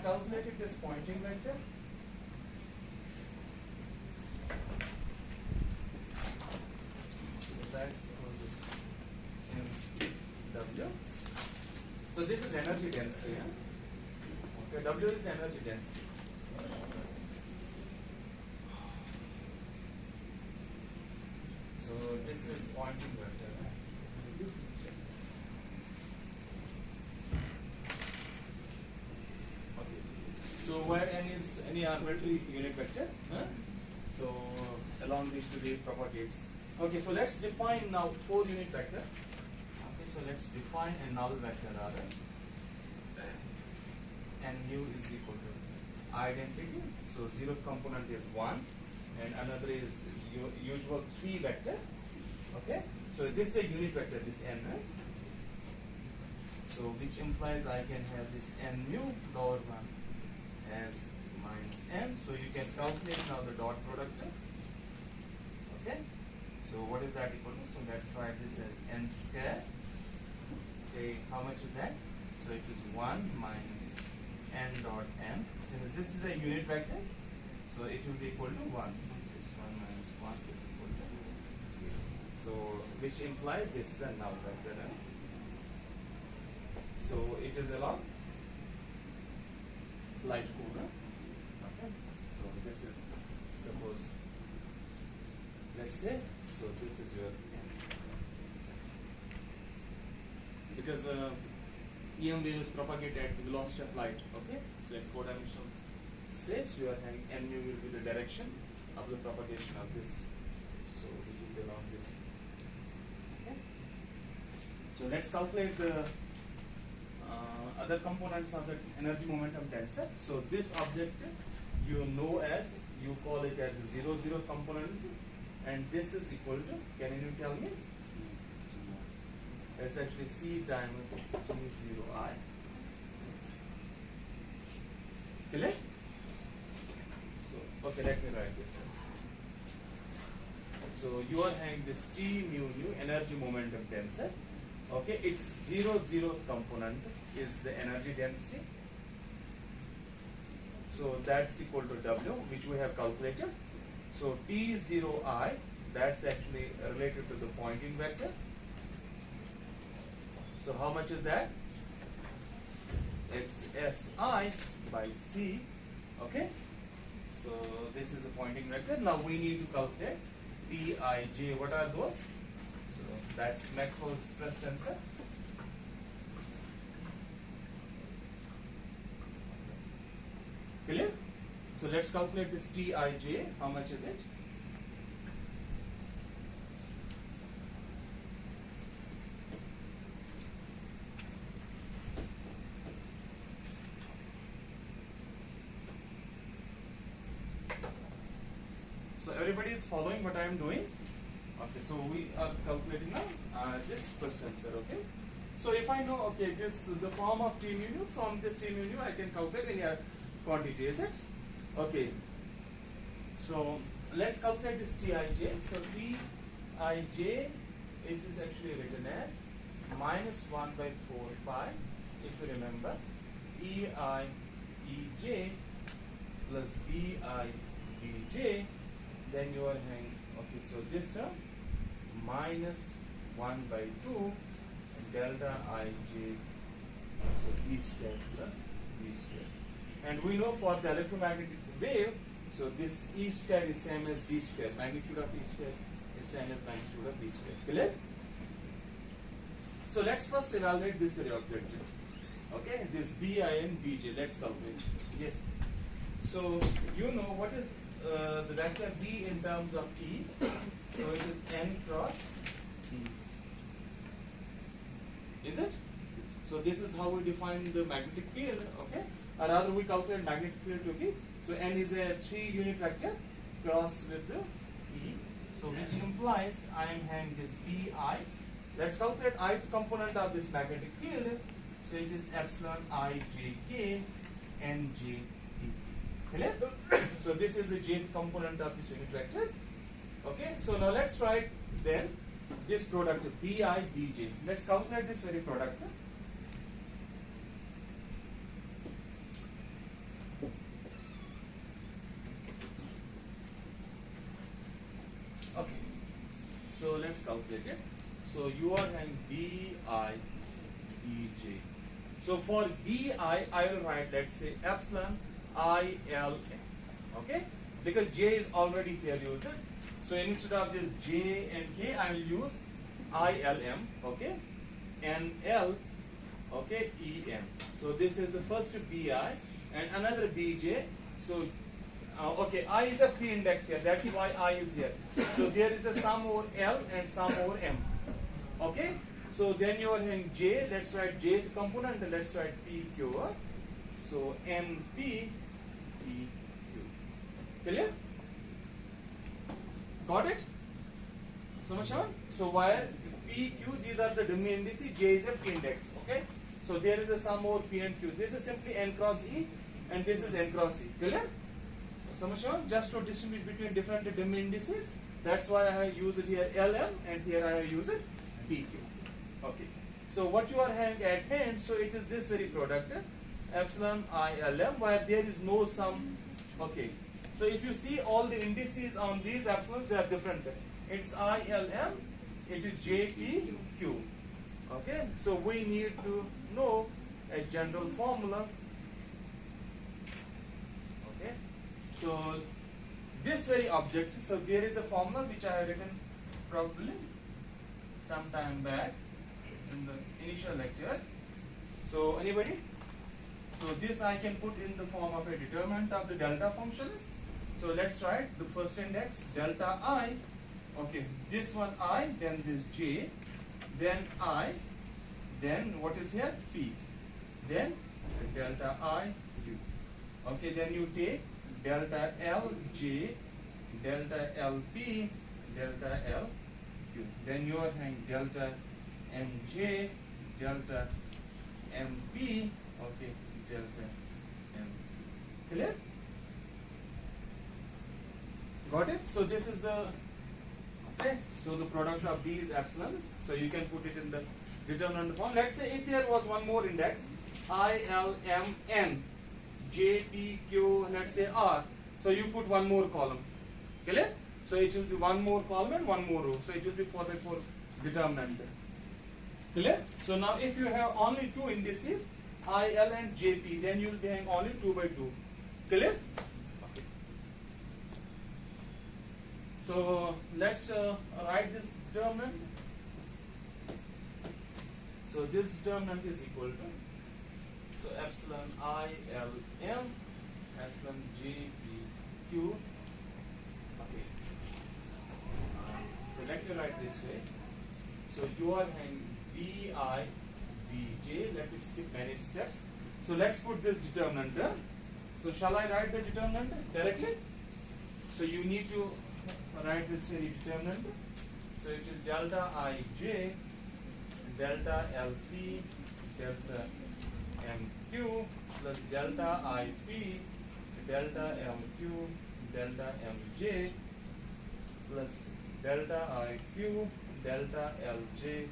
calculated this pointing vector. So that's equal to mcw. So this is energy density. Okay, W is energy density. So this is pointing vector. Okay. So where n is any arbitrary unit vector. So along which the wave propagates. Okay, so let's define now 4 unit vector. Okay, so let's define a null vector rather. And mu is equal to identity. So 0th component is 1 and another is usual 3 vector. Okay, so this is a unit vector, this n, right? So which implies I can have this n mu dot 1 as minus n. So you can calculate now the dot product. Okay, so what is that equal to? So let's write this as n square. Okay, how much is that? So it is 1 minus n dot n. Since this is a unit vector, so it will be equal to 1. So it's 1 minus 1 is equal to 0. So which implies this is a null vector. Right? So it is along light cooler. Okay. So this is, suppose, let's say, so this is your n. Because EM waves propagate at the velocity of light. Okay, so in 4-dimensional space, you are having n mu will be the direction of the propagation of this. So it will be along this. Okay. So let's calculate the other components of the energy momentum tensor. So this object you know as, you call it as the 0, 0 component, and this is equal to, can you tell me? It's actually C times T0I. Correct? So, okay, let me write this. So you are having this T mu nu energy momentum tensor. Okay, its 0, 0 component is the energy density. So that's equal to W, which we have calculated. So T0I, that's actually related to the pointing vector. So how much is that? It's SI by C. Okay. So this is the pointing vector. Now we need to calculate Pij. What are those? So that's Maxwell's stress tensor. Clear? So let's calculate this Tij. How much is it? So everybody is following what I am doing. Okay, so we are calculating now this first answer. Okay, so if I know, okay, this the form of T mu nu, from this T mu nu I can calculate any quantity, is it? Okay, so let's calculate this Tij. So Tij, it is actually written as minus 1 by 4 pi, if you remember, Ei plus Bij. Then you are having, okay, so this term minus 1 by 2 delta Ij, so E square plus B square. And we know for the electromagnetic wave, so this E square is same as B square. Magnitude of E square is same as magnitude of B square. Clear? So let's first evaluate this very objective. Okay, this Bi and Bj. Let's calculate. Yes. So you know what is the vector B in terms of T. So it is n cross T. Is it? So this is how we define the magnetic field. Okay, or rather we calculate magnetic field to be. So n is a 3 unit vector cross with the E. So which implies I am having this Bi. Let's calculate ith component of this magnetic field. So it is epsilon ijk nj. Clear? So this is the jth component of this unit vector. Okay, so now let's write then this product Bi Bj. Let's calculate this very product. So let's calculate it. So you are having bi bj. So for bi, I will write, let's say, epsilon ilm. Okay, because j is already here used. So instead of this j and k, I will use ilm. Okay, and l. Okay, em. So this is the first bi and another bj. So okay, I is a free index here. That's why I is here. So there is a sum over l and sum over m. Okay. So then you are having j. Let's write jth component. And let's write pq. So np pq. Clear? Got it? So much on. So where pq, these are the dummy indices. J is a p index. Okay. So there is a sum over p and q. This is simply n cross e, and this is n cross e. Clear? So much on. Just to distinguish between different dummy indices. That's why I use it here lm, and here I use it pq. Okay. So what you are having at hand, so it is this very product, epsilon ilm, where there is no sum. Okay. So if you see all the indices on these epsilons, they are different. It's ilm, it is jpq. Okay. So we need to know a general formula. Okay. So this very object, so there is a formula which I have written probably some time back in the initial lectures. So anybody? So this I can put in the form of a determinant of the delta functions. So let's write the first index delta I. Okay, this one I, then this j, then I, then what is here? P, then delta I u. Okay, then you take delta L J, delta L P, delta L Q. Then you are having delta Mj, delta Mp, okay, delta M. Clear? Got it? So this is the, okay, so the product of these epsilons. So you can put it in the determinant form. Let's say if there was one more index, I, L, M, N, J, P, Q, let's say R. So you put one more column. Clear? So it will be one more column and one more row. So it will be for determinant. Clear? So now if you have only two indices, I, L and J, P, then you will be having only 2 by 2. Clear? Okay. So let's write this determinant. So this determinant is equal to, so epsilon I, L, M, epsilon J, P, Q. Okay. So let me write this way. So you are having B, I, B, J. Let me skip many steps. So let's put this determinant. So shall I write the determinant directly? So you need to write this very determinant. So it is delta Ij, delta Lp, delta Mq plus delta Ip, delta Mq, delta Mj plus delta Iq, delta Lj,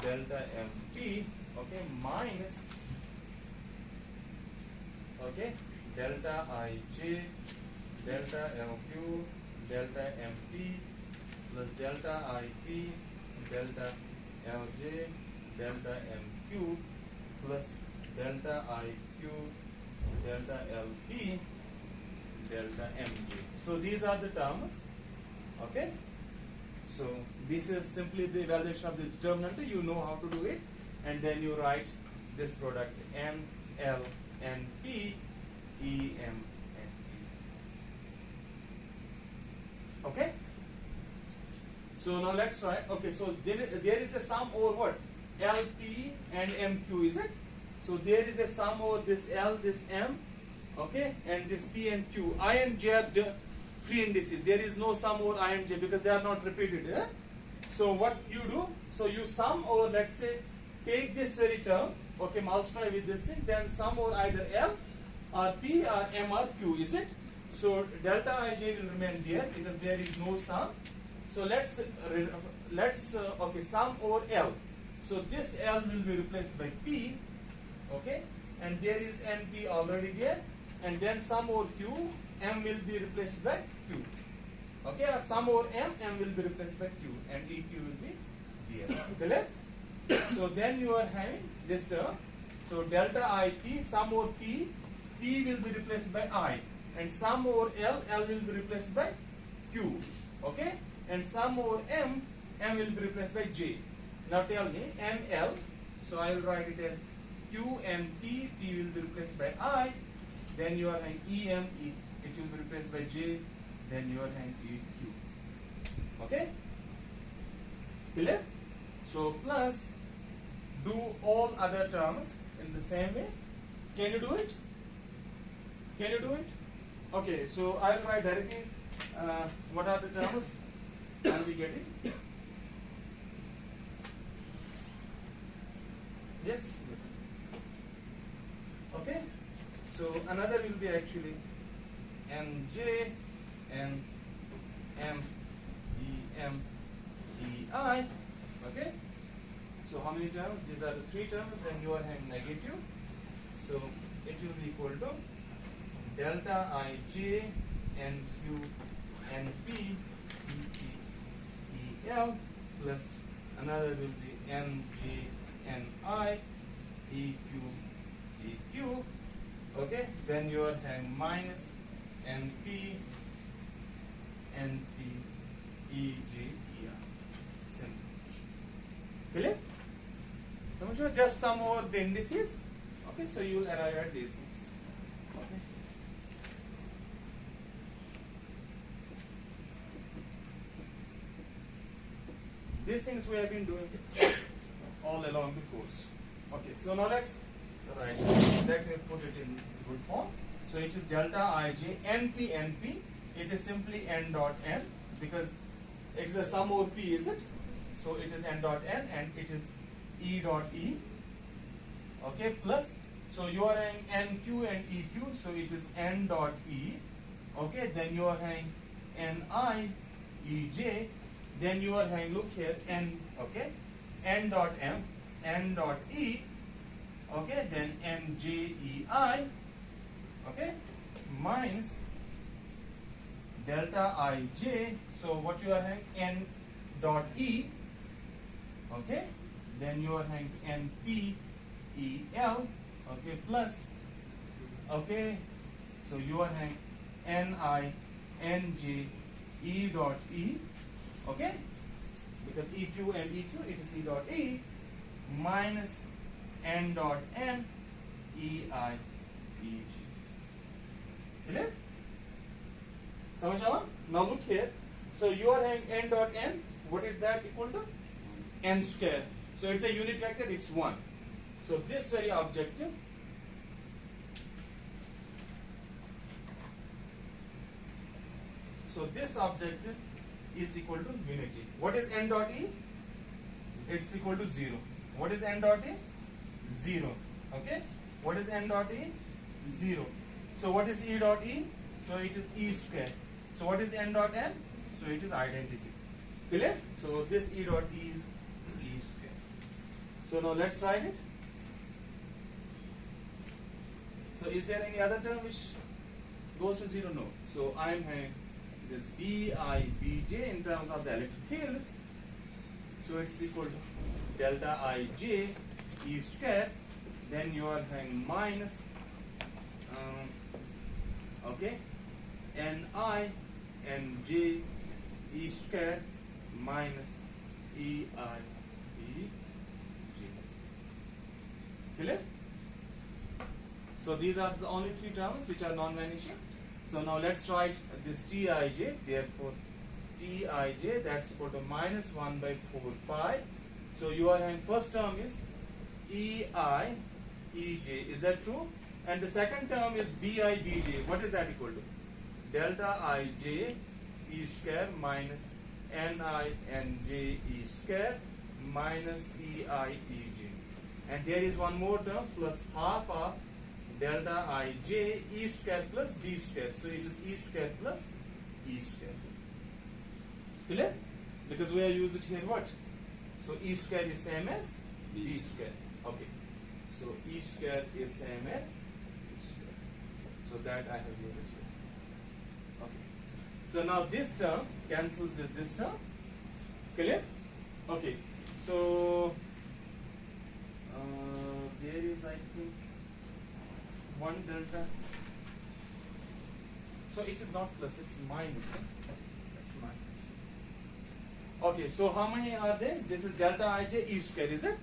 delta Mp, okay, minus, okay, delta Ij, delta Mq, delta Mp plus delta Ip, delta Lj, delta Mq plus delta Iq, delta Lp, delta Mj. So these are the terms. Okay. So this is simply the evaluation of this determinant. You know how to do it, and then you write this product N, L, N, P, E, M, N, P. Okay. So now let's try. Okay. So there is a sum over what? L, P, and M, Q. Is it? So there is a sum over this L, this M, okay, and this P and Q. I and J are free indices. There is no sum over I and J because they are not repeated. Eh? So what you do? So you sum over, let's say, take this very term, okay, multiply with this thing, then sum over either L or P or M or Q. Is it? So delta Ij will remain there because there is no sum. So let's okay, sum over L. So this L will be replaced by P. Okay, and there is NP already there, and then sum over Q, M will be replaced by Q. Okay, or sum over m will be replaced by q, and eq will be there. Clear? So then you are having this term. So delta I p, sum over p will be replaced by I, and sum over L will be replaced by q. Okay, and sum over m will be replaced by j. Now tell me ml. So I will write it as q and p will be replaced by I. Then you are having it will be replaced by j. Then you are having eq. Okay, clear? So plus do all other terms in the same way. Can you do it? Can you do it? Okay, so I will write directly what are the terms I'll be getting. Yes? Okay, so another will be actually mj and mei. Okay, so how many terms? These are the three terms. Then you are having negative, so it will be equal to delta ij nq np el plus another will be mj ni eq. Okay, then you are having minus np ej er. Simple. Clear? So just sum over the indices. Okay, so you will arrive at these things. Okay. These things we have been doing all along the course. Okay, so now let's write. Let me put it in good form. So it is delta ij np. It is simply n dot n because it is a sum over p, is it? So it is n dot n and it is e dot e. Okay, plus, so you are having nq and eq, so it is n dot e. Okay, then you are having ni ej. Then you are having, look here, n. Okay, n dot m, n dot e. Okay, then njei. Okay, minus delta ij. So what you are having, n dot e. Okay, then you are having np el. Okay, plus. Okay, so you are having ni nj e dot e. Okay, because eq and eq, it is e dot e minus n dot n ei e. Clear? Now look here. So you are having n dot n. What is that equal to? N square. So it's a unit vector. It's 1. So this very objective. So this objective is equal to unity. What is n dot e? It's equal to 0. What is n dot e? 0. Okay. What is n dot e? 0. So what is e dot e? So it is e square. So what is n dot n? So it is identity. Clear? So this e dot e is e square. So now let's write it. So is there any other term which goes to 0? No. So I am having this Bi Bj in terms of the electric fields. So it's equal to delta Ij E square. Then you are having minus okay, Ni Nj E square minus Ei E J. Clear? So these are the only three terms which are non-vanishing. So now let's write this Tij. Therefore, Tij, that's equal to minus 1 by 4 pi. So you are having first term is Ei Ej. Is that true? And the second term is Bi Bj. What is that equal to? Delta Ij E square minus Ni Nj E square minus Ei Ej. And there is one more term plus half of delta Ij E square plus B square. So it is E square plus E square. Clear? Because we have used it here what? So E square is same as B square. Okay. So E square is same as B square. So that I have used it here. Okay. So now this term cancels with this term. Clear? Okay. So there is, I think, one delta. So it is not plus, it's minus. It's minus. Okay, so how many are there? This is delta ij e square, is it?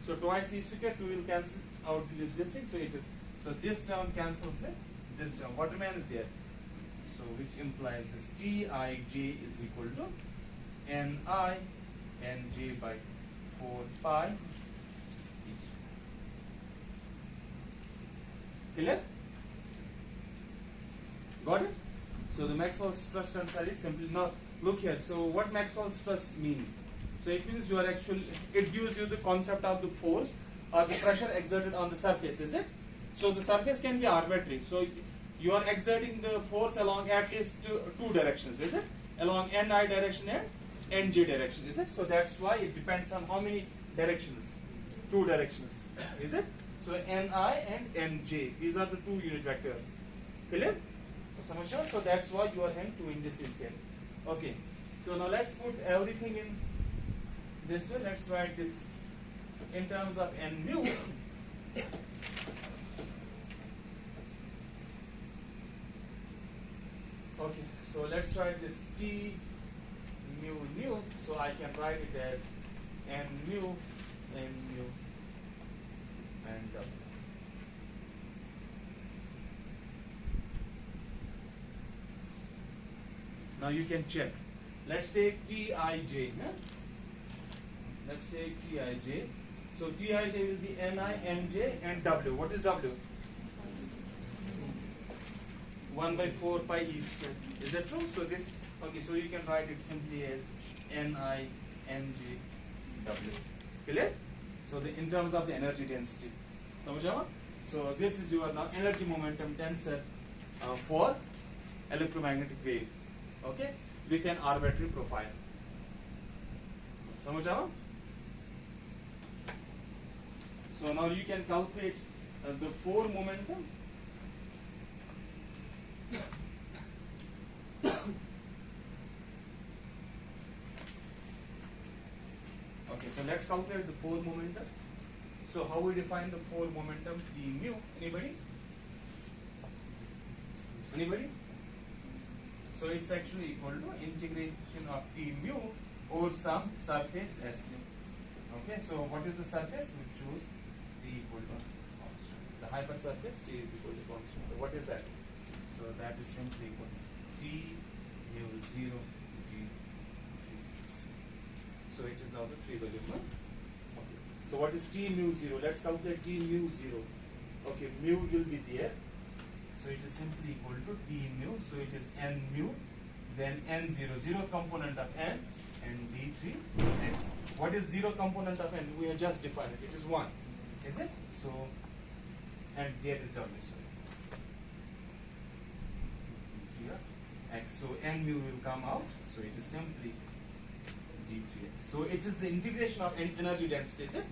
So twice e square, 2 will cancel out with this thing. So it is. So this term cancels with this term. What remains there? So which implies this Tij is equal to Ni Nj by 4 pi e square. Clear? Got it? So the Maxwell's stress tensor is simply, now look here. So what Maxwell's stress means? So it means you are actually, it gives you the concept of the force or the pressure exerted on the surface, is it? So the surface can be arbitrary. So you are exerting the force along at least two directions, is it? Along Ni direction and Nj direction, is it? So that's why it depends on how many directions? Two directions, is it? So Ni and Nj, these are the two unit vectors. Clear? So that's why you are having two indices here. Okay. So now let's put everything in this way. Let's write this in terms of n mu. Okay. So let's write this T mu nu. So I can write it as n mu and W. Now you can check. Let's take Tij. Let's take Tij. So Tij will be Ni, Nj, and W. What is W? 1 by 4 pi e square. Is that true? So this, okay, so you can write it simply as Ni, Nj, W. Clear? So in terms of the energy density. So this is your now energy momentum tensor for electromagnetic wave. Okay, with an arbitrary profile. So now you can calculate the 4 momentum. Okay, so let's calculate the 4 momentum. So how we define the 4 momentum P mu? Anybody? Anybody? So it's actually equal to integration of P mu over some surface S. Okay, so what is the surface? We choose T equal to constant. The hypersurface T is equal to constant. So what is that? So that is simply equal to T mu 0 T. So it is now the 3 volume one. Okay. So what is T mu 0? Let's calculate T mu 0. Okay, mu will be there. So it is simply equal to T mu. So it is n mu, then n0, 0 component of n, and d3x. What is 0 component of n? We have just defined it. It is 1. Is it? So, and there is w. Sorry. Here, x. So n mu will come out. So it is simply d3x. So it is the integration of energy density. Is it?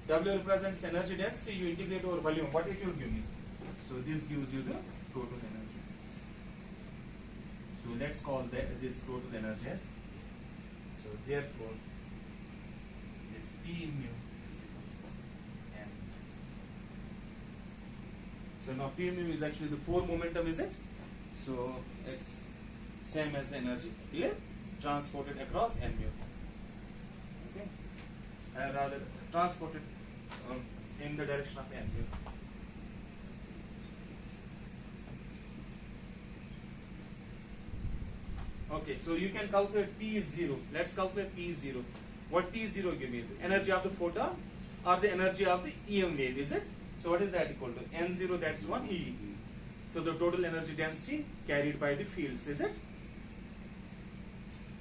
W represents energy density. You integrate over volume. What it will give me? So this gives you the total energy. So let's call this total energy as. So therefore, this P mu is equal to n. So now P mu is actually the 4 momentum, is it? So it's same as the energy. Clear? Transported across n mu. Okay? Rather transported in the direction of n mu. Okay, so you can calculate P is 0. Let's calculate P is 0. What P is 0 give me? The energy of the photon or the energy of the EM wave, is it? So what is that equal to? N0, that's 1 E. So the total energy density carried by the fields, is it?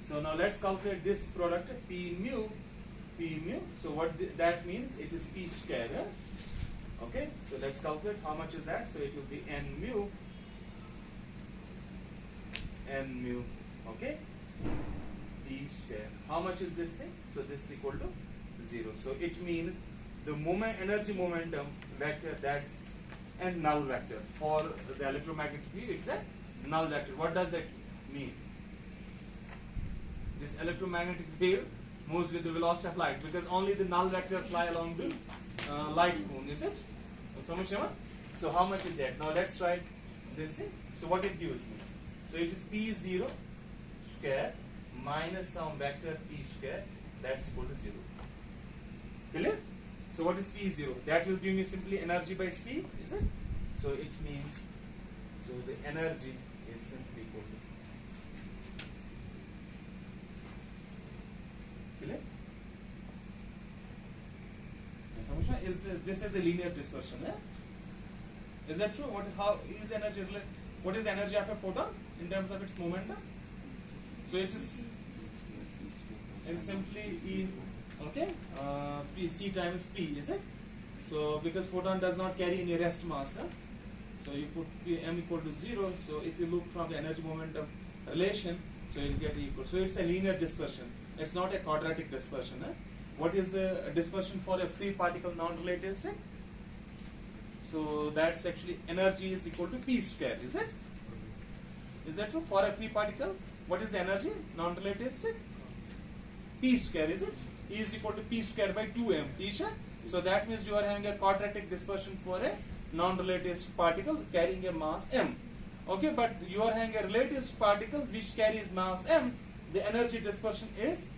So now let's calculate this product P mu. P mu. So what that means? It is P square. Yeah? Okay, so let's calculate how much is that. So it will be N mu. N mu. Okay, P square. How much is this thing? So this is equal to 0. So it means the energy momentum vector, that's a null vector. For the electromagnetic wave, it's a null vector. What does that mean? This electromagnetic wave moves with the velocity of light, because only the null vectors lie along the light cone, is it? So much, so how much is that? Now let's try this thing. So what it gives me? So it is P0 square minus some vector P square, that's equal to 0. Clear? So what is P0? That will give me simply energy by C, is it? So it means, so the energy is simply equal to. Clear? This is the linear dispersion, eh? Is that true? How is energy related? What is the energy of a photon in terms of its momentum? So it is simply E, okay, P, C times P, is it? So because photon does not carry any rest mass, so you put P, m equal to 0. So if you look from the energy momentum relation, so you will get equal. So it's a linear dispersion. It's not a quadratic dispersion. What is the dispersion for a free particle non-relativistic? So that's actually energy is equal to P square, is it? Is that true? For a free particle, what is the energy? Non-relativistic? P square, is it? E is equal to P square by 2m. Tisha? So that means you are having a quadratic dispersion for a non-relativistic particle carrying a mass m. Okay, but you are having a relativistic particle which carries mass m. The energy dispersion is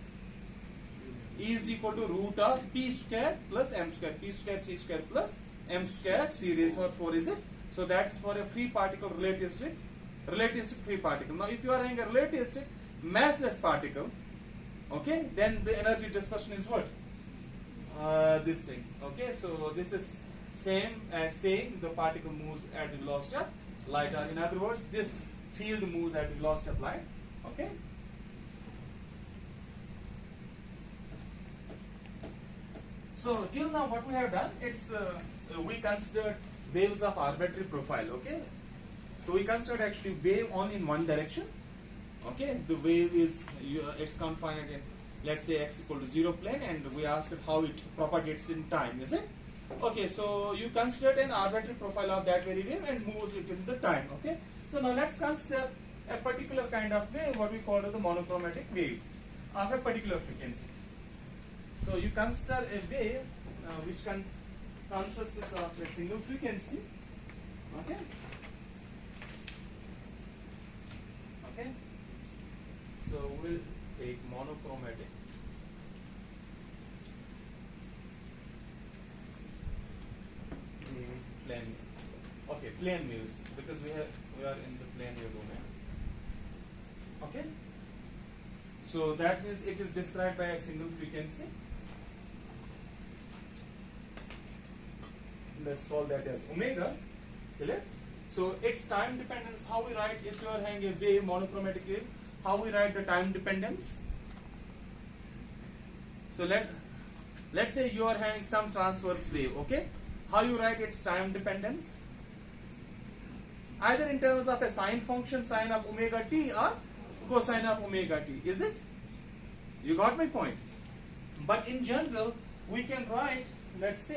E is equal to root of P square plus m square. P square C square plus m square C raised to 4, is it? So that's for a free particle relativistic free particle. Now if you are having a relativistic massless particle, okay, then the energy dispersion is what? This thing. Okay, so this is same as saying the particle moves at the velocity of light. In other words, this field moves at the velocity of light. Okay. So till now what we have done, it's we considered waves of arbitrary profile. Okay, so we considered actually wave only in one direction. Okay, the wave is it's confined in, let's say, x equal to 0 plane, and we asked how it propagates in time, is it? Okay, so you considered an arbitrary profile of that very wave and moves it in the time. Okay, so now let's consider a particular kind of wave, what we call the monochromatic wave of a particular frequency. So you consider a wave which consists of a single frequency. Okay. Okay. So we'll take monochromatic. Plane. Okay, plane waves, because we are in the plane wave domain. Okay. So that means it is described by a single frequency. Let's call that as omega. Clear? So its time dependence, how we write, if you are having a wave, monochromatic wave, how we write the time dependence? So let's say you are having some transverse wave, okay? How you write its time dependence? Either in terms of a sine function, sine of omega t, or cosine of omega t, is it? You got my point? But in general, we can write, let's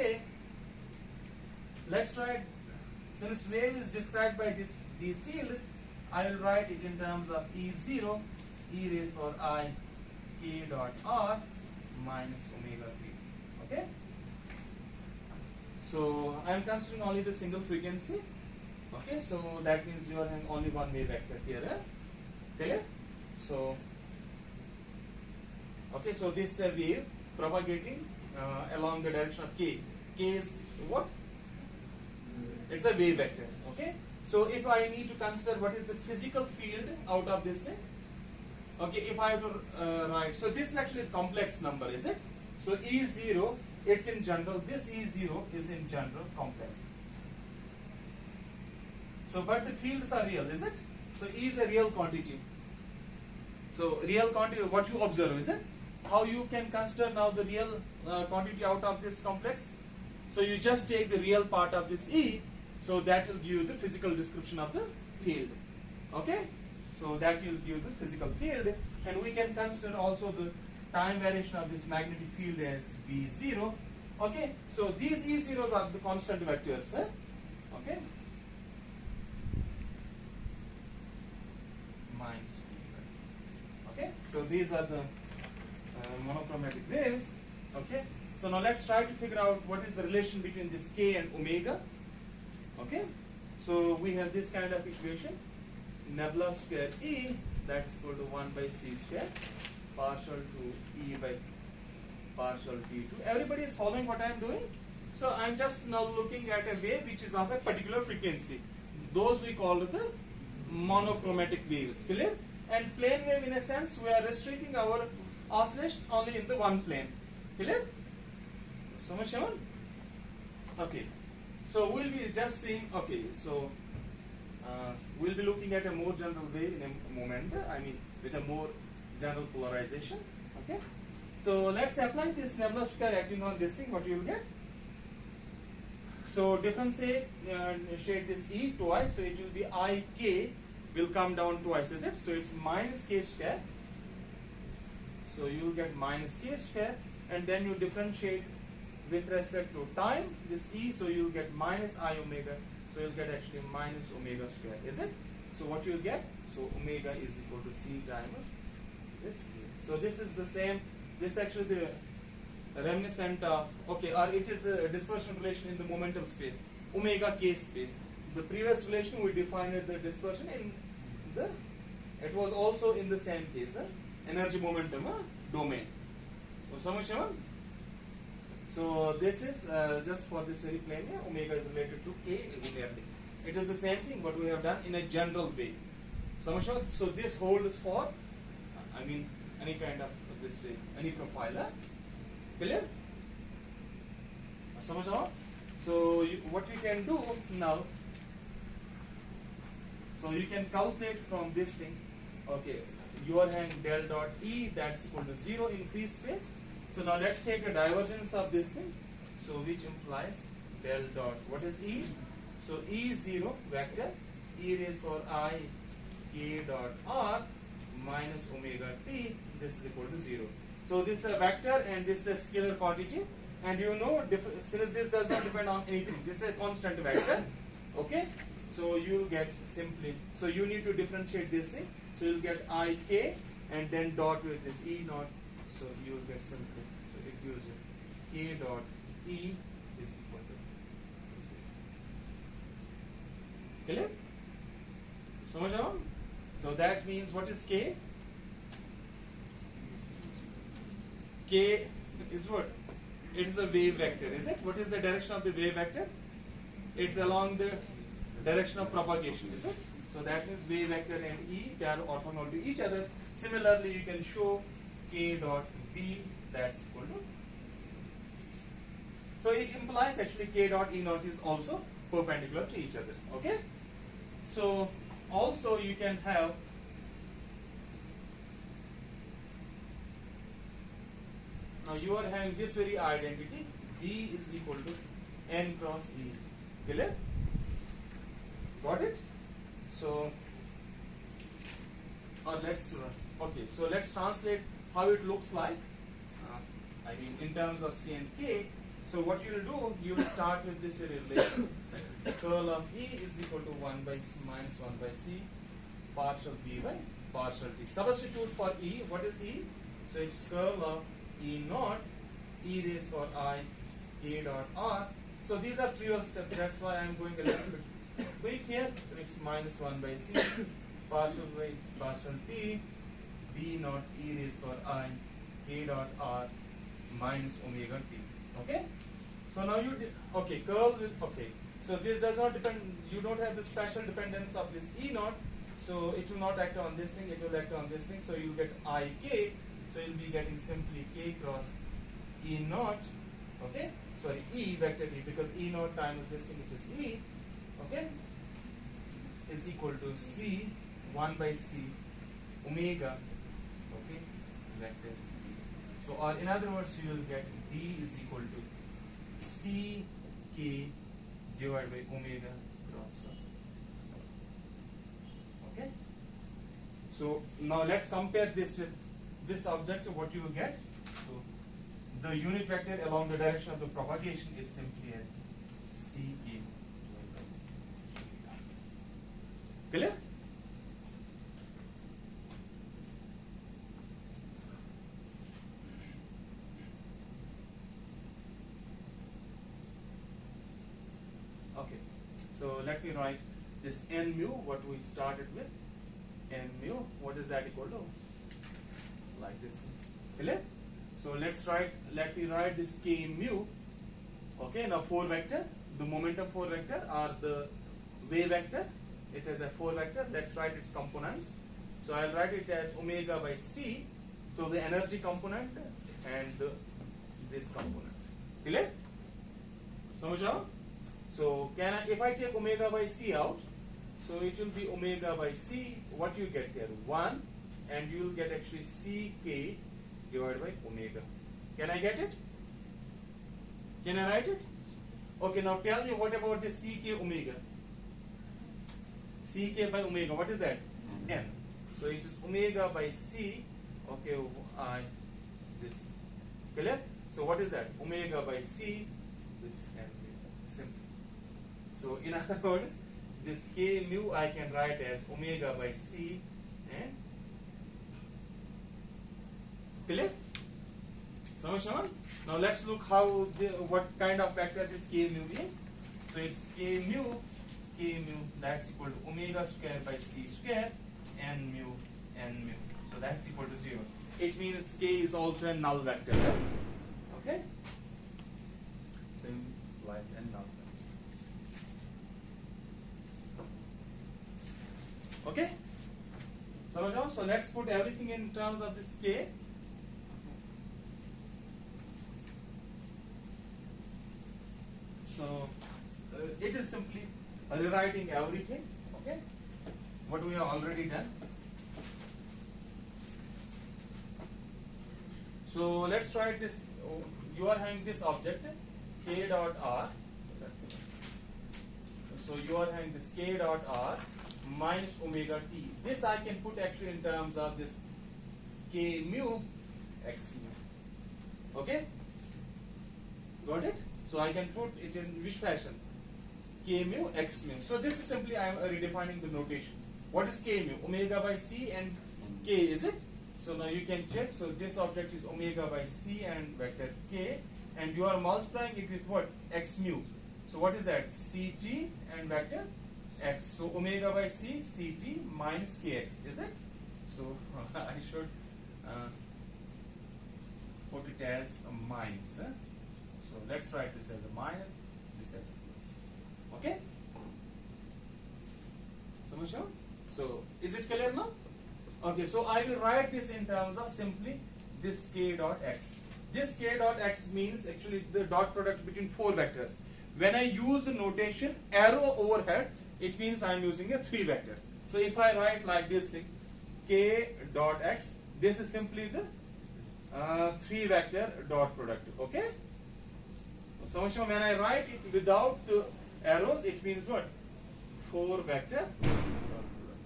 write, since wave is described by these fields, I will write it in terms of E0, e raised to I k dot r minus omega t. Okay? So I am considering only the single frequency. Okay, so that means you are having only one wave vector here. Clear? So okay, so this is a wave propagating along the direction of k. K is what? It's a wave vector. Okay, so if I need to consider what is the physical field out of this thing, okay, if I have to write, so this is actually a complex number, is it? So E0, it's in general, this E0 is in general complex. So but the fields are real, is it? So E is a real quantity. So real quantity, what you observe, is it? How you can consider now the real quantity out of this complex? So you just take the real part of this E, so that will give you the physical description of the field. Okay? So that will give you the physical field, and we can consider also the time variation of this magnetic field as V0. Okay? So these E0s are the constant vectors. Okay? Minus V. Okay? So these are the monochromatic waves. Okay. So now let's try to figure out what is the relation between this k and omega. Okay. So we have this kind of equation: nebula square E, that's equal to 1 by c square partial to E by partial t2. Everybody is following what I am doing? So I am just now looking at a wave which is of a particular frequency. Those we call the monochromatic waves. Clear? And plane wave, in a sense, we are restricting our oscillations only in the one plane. Clear? So much, Shaman? Okay. So we'll be just seeing. Okay. So we'll be looking at a more general wave in a moment. I mean, with a more general polarization. Okay. So let's apply this nebula square acting on this thing. What you will get? So differentiate shade this E twice. So it will be IK will come down twice, is it? So it's minus k square. So you will get minus k square, and then you differentiate with respect to time this E. So you will get minus I omega. So you'll get actually minus omega square, is it? So what you will get? So omega is equal to C times this. So this is the same. This actually the reminiscent of, okay, or it is the dispersion relation in the momentum space, omega k space. The previous relation we defined the dispersion in the, it was also in the same case, energy momentum domain. So much. So this is just for this very plane here, omega is related to k linearly. It is the same thing, but we have done in a general way. So this holds for, I mean, any kind of this way, any profile. Clear? So what we can do now, so you can calculate from this thing. Okay, you are having del dot E, that's equal to 0 in free space. So now let's take a divergence of this thing. So which implies del dot, what is E? So E is 0 vector, E raised for I k dot R minus omega t, this is equal to 0. So this is a vector and this is a scalar quantity, and you know, since this does not depend on anything, this is a constant vector. Okay, so you will get simply, so you need to differentiate this thing. So you will get I k and then dot with this E naught. So you will get simply, so it gives you k dot E is equal to 0. Clear? So that means what is k? K is what? It is a wave vector, is it? What is the direction of the wave vector? It's along the direction of propagation, is it? So that means wave vector and E, they are orthogonal to each other. Similarly, you can show k dot B, that's equal to 0. So it implies actually k dot E naught is also perpendicular to each other. Okay? So also you can have, now you are having this very identity, B is equal to N cross E. Clear? Got it? So, or let's okay. So let's translate how it looks like. I mean, in terms of C and K. So what you will do, you will start with this very relation. Curl of E is equal to 1 by C minus 1 by C partial B by partial T. Substitute for E. What is E? So it's curl of E naught, E raised for I, K dot R. So these are trivial steps. That's why I'm going a little bit quick here. So it's minus 1 by C partial by partial T, B naught E raised for I, K dot R minus omega T. Okay? So now you okay, curl with, okay. So this does not depend, you don't have the special dependence of this E naught. So it will not act on this thing, it will act on this thing. So you get IK. So you'll be getting simply K cross E naught. Okay? Sorry, E vector E, because E naught times this thing, which is E. Okay? Is equal to C 1 by C omega. Okay? Vector E. So or in other words, you will get D is equal to C K divided by omega cross. Okay? So now let's compare this with this object, what you will get. So the unit vector along the direction of the propagation is simply as CA. Clear? Okay, so let me write this n mu, what we started with, n mu, what is that equal to? Like this. Clear? So let me write this k mu. Okay, now 4 vector, the momentum 4 vector or the wave vector, it is a 4 vector. Let's write its components. So I'll write it as omega by c. So the energy component and this component. Clear? So if I take omega by c out, so it will be omega by c. What you get here? 1, and you will get actually ck divided by omega. Can I get it? Can I write it? Okay, now tell me what about the ck omega? Ck by omega, what is that? N. So it is omega by c, okay, I, this. Clear? So what is that? Omega by c, this N. Simple. So in other words, this k mu I can write as omega by c and clear? So now let's look how what kind of vector this k mu is. So it's k mu that's equal to omega square by c square n mu. So that's equal to 0. It means k is also a null vector. Right? Okay. So it implies a null vector. Okay. So let's put everything in terms of this k. So it is simply rewriting everything, okay, what we have already done. So let's write this. You are having this object k dot r. So you are having this k dot r minus omega t. This I can put actually in terms of this k mu x mu. Okay, got it? So I can put it in which fashion? K mu x mu. So this is simply I am redefining the notation. What is k mu? Omega by c and k, is it? So now you can check. So this object is omega by c and vector k, and you are multiplying it with what? X mu. So what is that? Ct and vector x. So omega by c, ct minus kx, is it? So I should put it as a minus. So let's write this as a minus, this as a plus. Okay? So is it clear now? Okay, so I will write this in terms of simply this k dot x. This k dot x means actually the dot product between 4 vectors. When I use the notation arrow overhead, it means I am using a 3 vector. So if I write like this thing, k dot x, this is simply the 3 vector dot product. Okay? So when I write it without arrows, it means what? 4 vector dot product.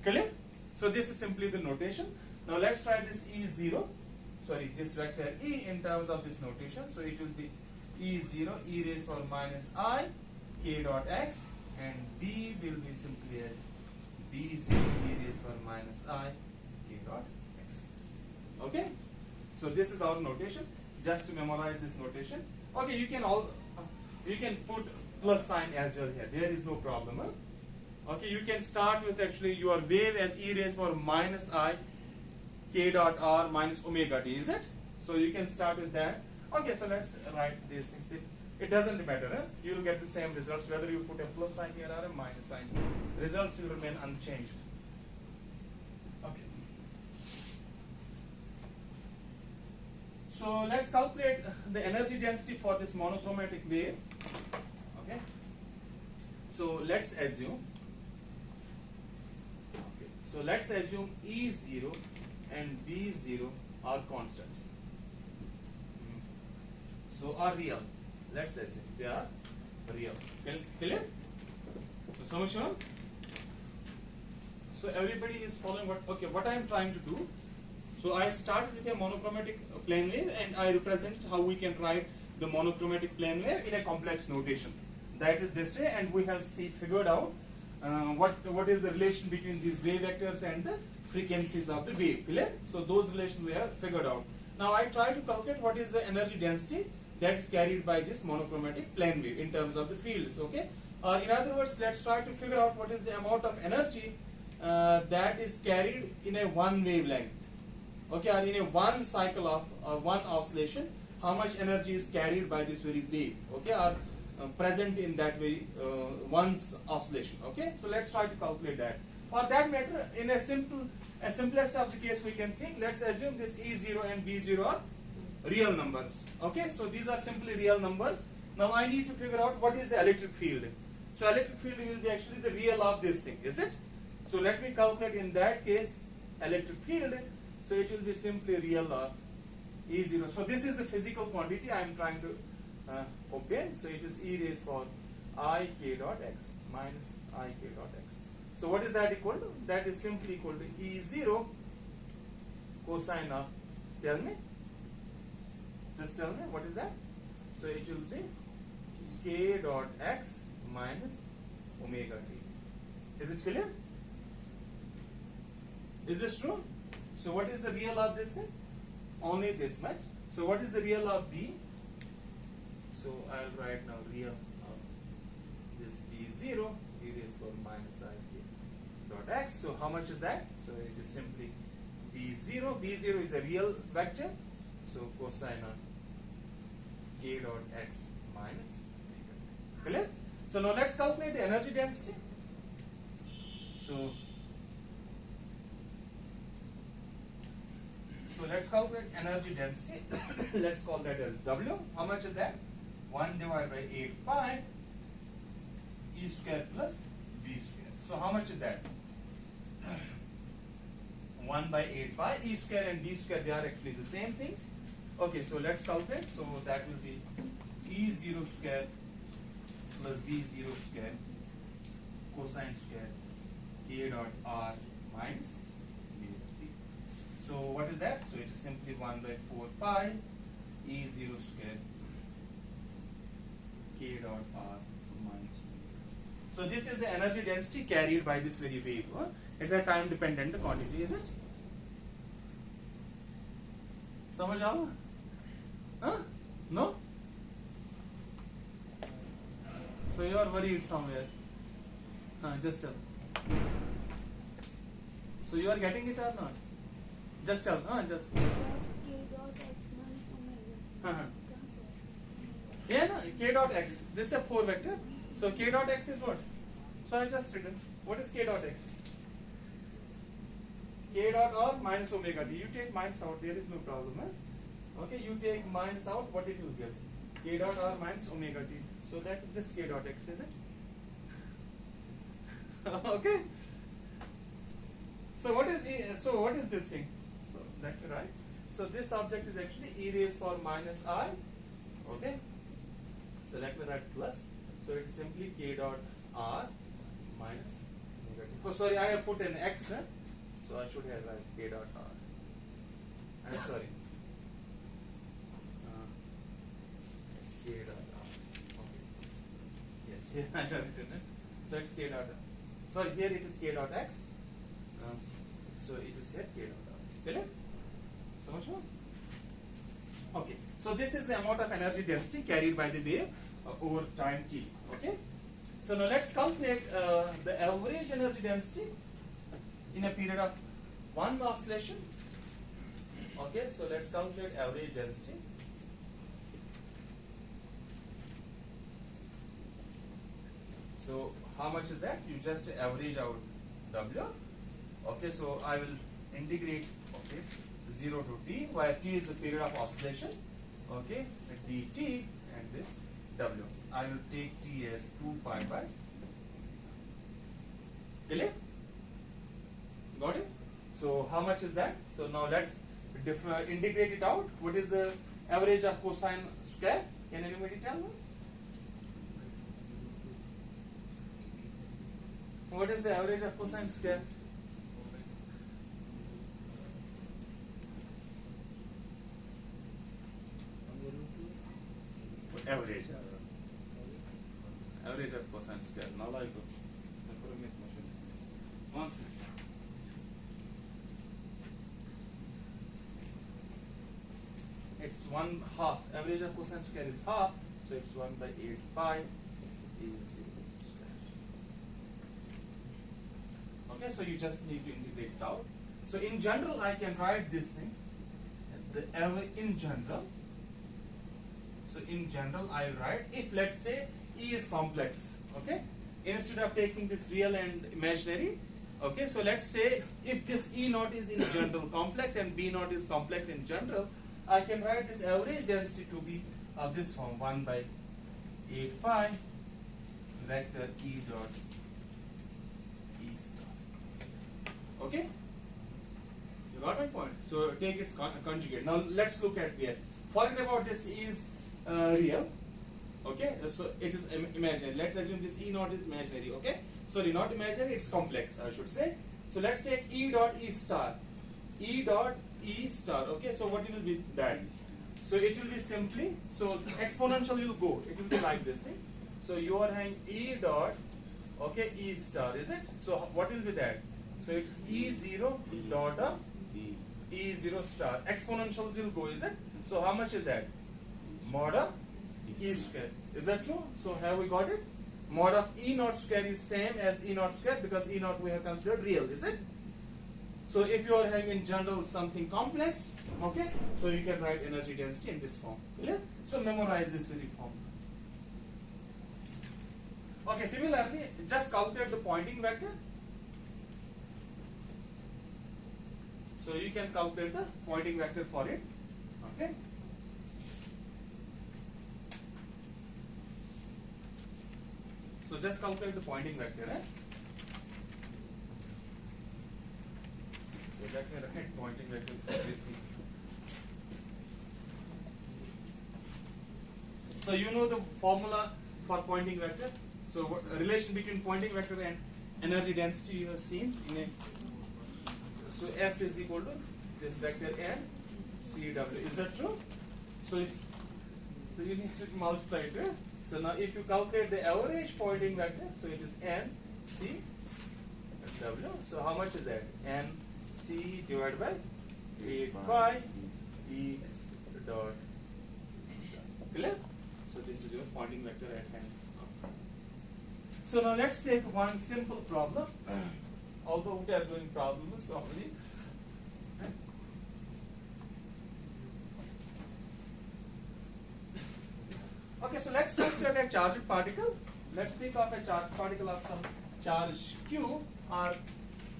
Clear? So this is simply the notation. Now let's try this E0. Sorry, this vector E in terms of this notation. So it will be E0 e raised power minus I k dot x, and B will be simply as B0 e raised power minus I k dot x. Okay? So this is our notation. Just to memorize this notation. Okay, you can put plus sign as well here. There is no problem. Huh? Okay, you can start with actually your wave as e raised power minus I k dot r minus omega t, is it? So you can start with that. Okay, so let's write these things. It doesn't matter. Huh? You will get the same results whether you put a plus sign here or a minus sign. Results will remain unchanged. Okay. So let's calculate the energy density for this monochromatic wave. Okay. So let's assume. Okay. So let's assume E0 and B0 are constants. So are real. Let's assume they are real. Clear? So So everybody is following what? Okay, what I am trying to do. So I start with a monochromatic plane wave, and I represent how we can write the monochromatic plane wave in a complex notation. That is this way, and we have figured out what is the relation between these wave vectors and the frequencies of the wave. Clear? So those relations we have figured out. Now I try to calculate what is the energy density that is carried by this monochromatic plane wave in terms of the fields. Okay. In other words, let's try to figure out what is the amount of energy that is carried in a one wavelength. Okay, or in a one cycle of one oscillation, how much energy is carried by this very wave? Okay, or present in that very one's oscillation. Okay, so let's try to calculate that. For that matter, in a simplest of the case, we can think. Let's assume this E0 and B0 are real numbers. Okay, so these are simply real numbers. Now I need to figure out what is the electric field. So electric field will be actually the real of this thing, is it? So let me calculate in that case electric field. So it will be simply real of E0. So this is the physical quantity I am trying to obtain. So it is E raised for I k dot x minus I k dot x. So what is that equal to? That is simply equal to E0 cosine of, tell me, just tell me what is that? So it will be k dot x minus omega t. Is it clear? Is this true? So what is the real of this thing? Only this much. So what is the real of B? So I'll write now real of this B0, E raised for minus I k dot x. So how much is that? So it is simply B0. B0 is a real vector. So cosine of k dot x minus omega t. Clear? So now let's calculate the energy density. So let's calculate energy density. Let's call that as W. How much is that? 1 divided by 8 pi E square plus B square. So how much is that? 1 by 8 pi E square and B square, they are actually the same things. Okay, so let's calculate. So that will be E0 square plus B0 square cosine square k dot r minus b. So what is that? So it is simply 1 by 4 pi E0 square k dot r minus b. So this is the energy density carried by this very wave. It's a time dependent quantity, is it? समझ आओ? Huh? No? So you are worried somewhere. Just tell. So you are getting it or not? Just tell. Just. Yeah, no, k dot x. This is a 4 vector. So k dot x is what? So I just written. What is k dot x? K dot r minus omega t. You take minus out. There is no problem. Okay, you take minus out. What it will give? K dot r minus omega t. So that is this k dot x, is it? Okay. So what is this thing? So that's right. So this object is actually e raised for minus I. Okay. So let me write plus. So it's simply k dot r minus omega t. Oh, sorry, I have put an x. So I should have write k dot r. I'm sorry. It's k dot r. Okay. Yes, here I have written it. So it's k dot r. Sorry, here it is k dot x. So it is here k dot r. Clear? So much more? Okay. So this is the amount of energy density carried by the wave over time t. Okay. So now let's calculate the average energy density in a period of one oscillation. Okay. So let's calculate average density. So how much is that? You just average out W. Okay, so I will integrate 0 to t, where t is the period of oscillation. Okay, dt and this W. I will take t as 2 pi by. Clear? Got it? So how much is that? So now let's integrate it out. What is the average of cosine square? Can anybody tell me? What is the average of cosine square? Average. Average of cosine square. Now I go. One second. it's 1/2. Average of cosine square is half, so it's 1 by 8 pi is square. Okay, so you just need to integrate it out. So in general, I can write this thing. In general, so in general, I write if let's say E is complex. Okay, instead of taking this real and imaginary. Okay, so let's say if this E naught is in general complex and B naught is complex in general, I can write this average density to be of this form 1 by 8 pi vector E dot E star. Okay, you got my point. So take its conjugate. Now let's look at here. Forget about this is real. Okay, so it is imaginary. Let's assume this E naught is imaginary. Okay, sorry, not imaginary, it's complex, I should say. So let's take E dot E star. E dot E star. Okay, so what will be that? So it will be simply, so exponential will go. It will be like this thing. So you are having E dot, okay, E star, is it? So what will be that? So it's E0 dot of E0 star. Exponentials will go, is it? So how much is that? Mod of E square. Is that true? So have we got it? Mod of E naught square is same as E naught square because E naught we have considered real, is it? So if you are having in general something complex, okay, so you can write energy density in this form. Clear? So memorize this very form. Okay, similarly, just calculate the pointing vector. So you can calculate the pointing vector for it. Okay. So just calculate the pointing vector. So let me write pointing vector for everything. So you know the formula for pointing vector. So what relation between pointing vector and energy density you have seen in a. So S is equal to this vector N CW. Is that true? So you need to multiply it. Right? So now if you calculate the average pointing vector, so it is N C W. So how much is that? N C divided by 8 pi E dot. Clear? So this is your pointing vector at hand. So now let's take one simple problem. Although we are doing problems only. Okay, so let's just look at charged particle. Let's think of a charged particle of some charge Q, or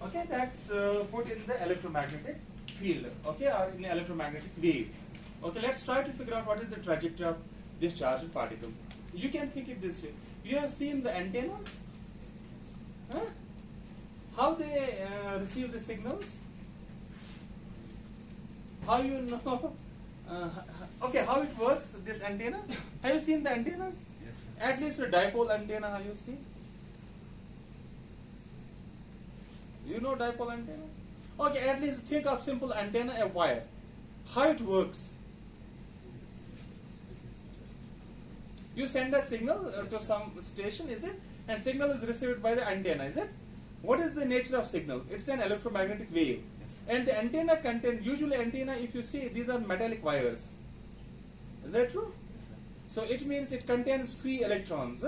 okay, that's put in the electromagnetic field, okay, or in the electromagnetic wave. Okay, let's try to figure out what is the trajectory of this charged particle. You can think it this way. You have seen the antennas? Huh? How they receive the signals? How you know? Okay, how it works, this antenna? Have you seen the antennas? Yes, sir. At least a dipole antenna, have you seen? You know dipole antenna? Okay, at least think of simple antenna, a wire. How it works? You send a signal to some station, is it? And signal is received by the antenna, is it? What is the nature of signal? It's an electromagnetic wave. Yes. And the antenna contains, usually antenna, if you see, these are metallic wires. Is that true? Yes, So it means it contains free electrons.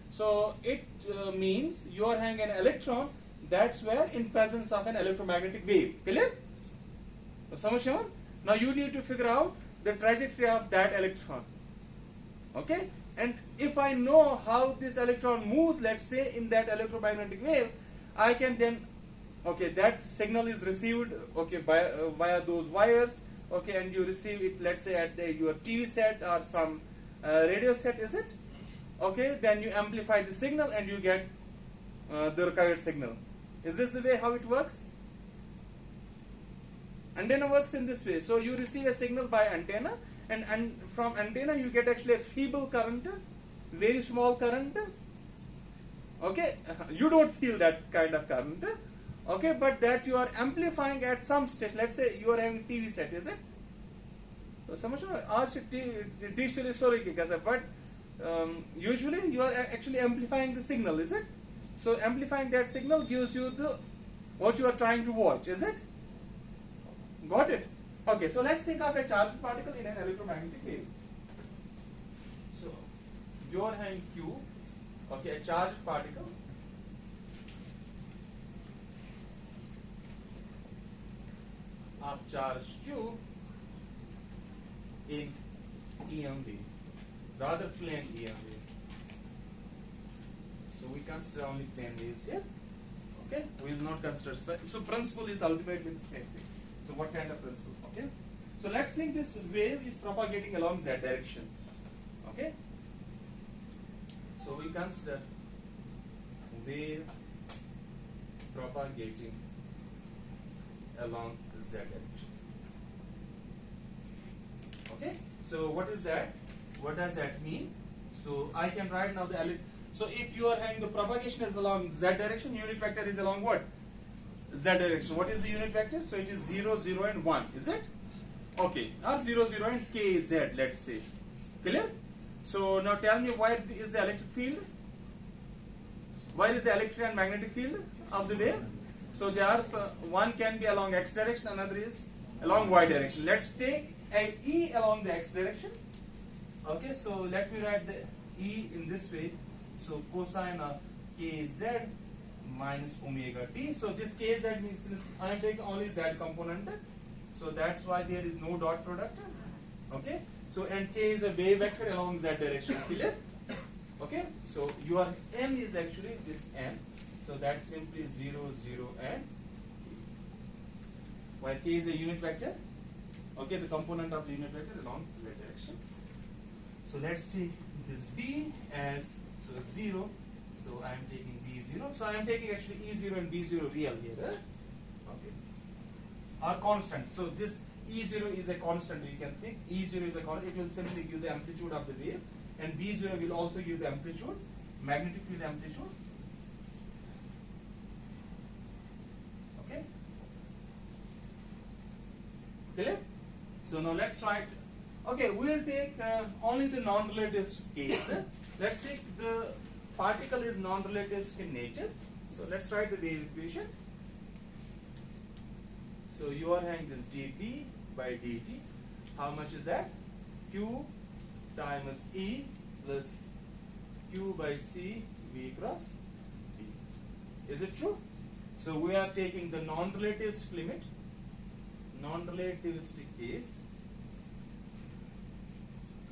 So it means you are having an electron, that's where in presence of an electromagnetic wave. Clear? Samashaman? Now you need to figure out the trajectory of that electron. Okay? And if I know how this electron moves, let's say in that electromagnetic wave, I can then, okay, that signal is received, okay, by, via those wires, okay, and you receive it, let's say at your TV set or some radio set, is it? Okay, then you amplify the signal and you get the required signal. Is this the way how it works? Antenna works in this way. So you receive a signal by antenna, and from antenna you get actually a feeble current, very small current. Okay, you don't feel that kind of current. Okay, but that you are amplifying at some station. Let's say you are having TV set, is it? So but usually you are actually amplifying the signal, is it? So amplifying that signal gives you the what you are trying to watch, is it? Got it? Okay, so let's think of a charged particle in an electromagnetic wave. So your hand Q, okay, a charged particle of charge Q in EM wave, rather plane EM wave. So we consider only plane waves here. Okay, we will not consider. So principle is ultimately the same thing. So what kind of principle? Okay. So let's think this wave is propagating along z direction. Okay. So we consider wave propagating along z direction. Okay. So what is that? What does that mean? So I can write now the so if you are having the propagation is along z direction, unit vector is along what? Z direction. What is the unit vector? So it is 0, 0 and 1, is it? Okay, or 0, 0 and kz, let's say. Clear? So now tell me, where is the electric field? Where is the electric and magnetic field of the wave? So they are, one can be along x direction, another is along y direction. Let's take a E along the x direction. Okay, so let me write the E in this way. So cosine of kz minus omega t. So this kz means since I am taking only z component, so that's why there is no dot product. Okay. So and k is a wave vector along z direction. Clear? Okay. So your n is actually this n. So that's simply 0, 0 and while k is a unit vector. Okay, the component of the unit vector along z direction. So let's take this b as 0. So I am taking b0. So I am taking actually e0 and b0 real here. Okay. Are constant. So this e0 is a constant. You can think e0 is a constant. It will simply give the amplitude of the wave, and b0 will also give the amplitude, magnetic field amplitude. Okay. Clear? So now let's try it. Okay, we will take only the non-relativistic case. Let's take the particle is non-relativistic in nature. So let's write the wave equation. So you are having this dp by dt. How much is that? Q times E plus Q by C V cross B. Is it true? So we are taking the non-relativistic limit, non-relativistic case.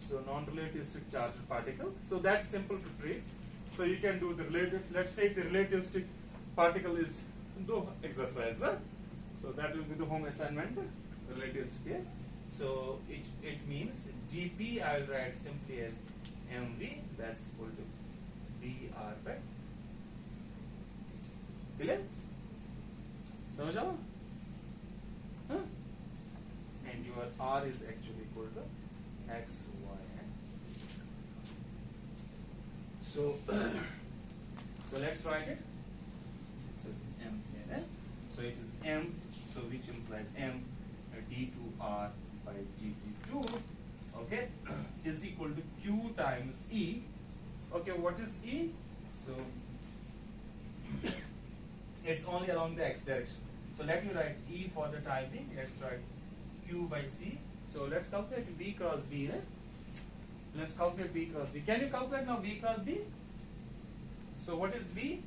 So non-relativistic charged particle. So that's simple to treat. So you can do the relatives. Let's take the relativistic particle is do exercise. So that will be the home assignment. Relativistic case. So it means dp I will write simply as mv. That's equal to dr by dt. Clear? समझ आओ? Huh? And your r is actually equal to x, y, and so so let's write it. So it's m here. So it is m. So which implies m d2r by dt2. Okay, is equal to q times e. Okay, what is e? So it's only along the x direction. So let me write e for the time being. Let's write q by c. So let's calculate v cross b. Let's calculate v cross b. Can you calculate now v cross b? So what is v?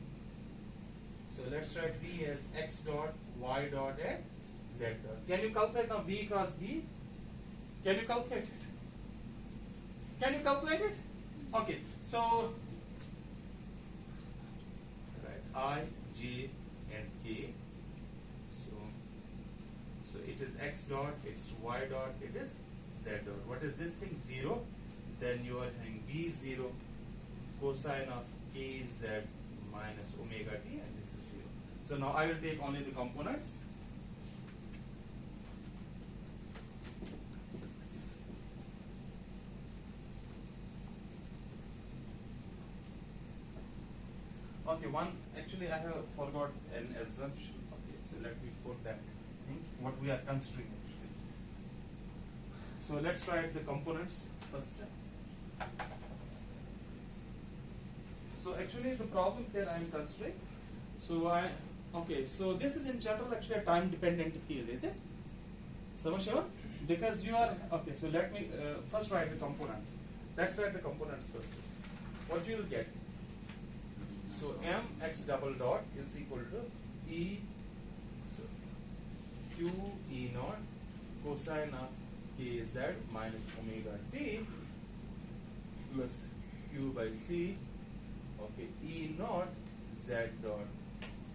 So let's write v as x dot, y dot, and z dot. Can you calculate now v cross b? Can you calculate it? Can you calculate it? Okay. So right, I, j, and k. So it is x dot, it's y dot, it is z dot. What is this thing? 0. Then you are having v0 cosine of kz minus omega t, and this is 0. So now I will take only the components. Okay, one actually I have forgot an assumption. Okay, so let me put that thing, what we are considering actually. So let's try the components first. So actually the problem here I am considering. So so this is in general actually a time dependent field, is it? Samashya? Because you are okay. So let me first write the components. Let's write the components first. What you will get? So mx double dot is equal to e. So q e naught cosine of kz minus omega t plus q by c. Okay, e naught z dot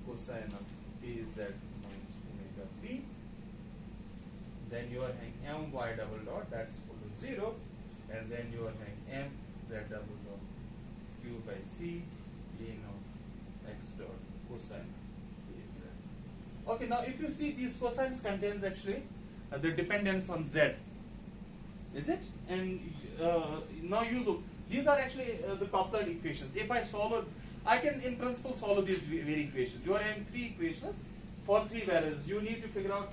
cosine of kz minus omega t. Then you are having my double dot, that's equal to 0, and then you are having m z double dot q by c e naught x dot cosine kz. Okay, now if you see these cosines contains actually the dependence on z, is it? And now you look, these are actually the coupled equations. If I solve, I can in principle solve these very equations. You are having 3 equations for 3 variables. You need to figure out